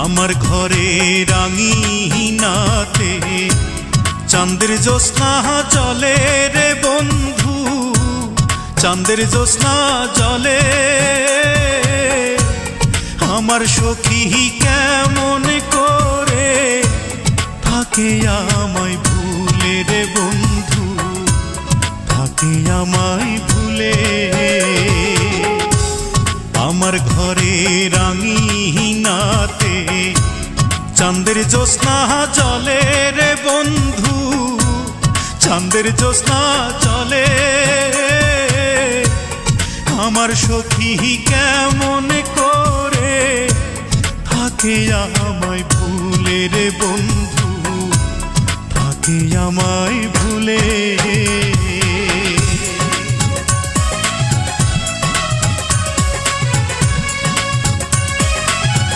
আমার ঘরে রাঙিনাতে চাঁদের জ্যোৎস্না জলে রে বন্ধু, চাঁদের জ্যোৎস্না জলে। আমার সখী কেমন করে থাকে আমায় ভুলে রে বন্ধু, থাকে আমায় ভুলে। আমার ঘরে রাঙিনাতে চাঁদের জ্যোৎস্না জলে রে বন্ধু, চাঁদের জ্যোৎস্না জলে। আমার সখী কেমন করে থাকে আমায় ভুলে রে বন্ধু, থাকে আমায় ভুলে।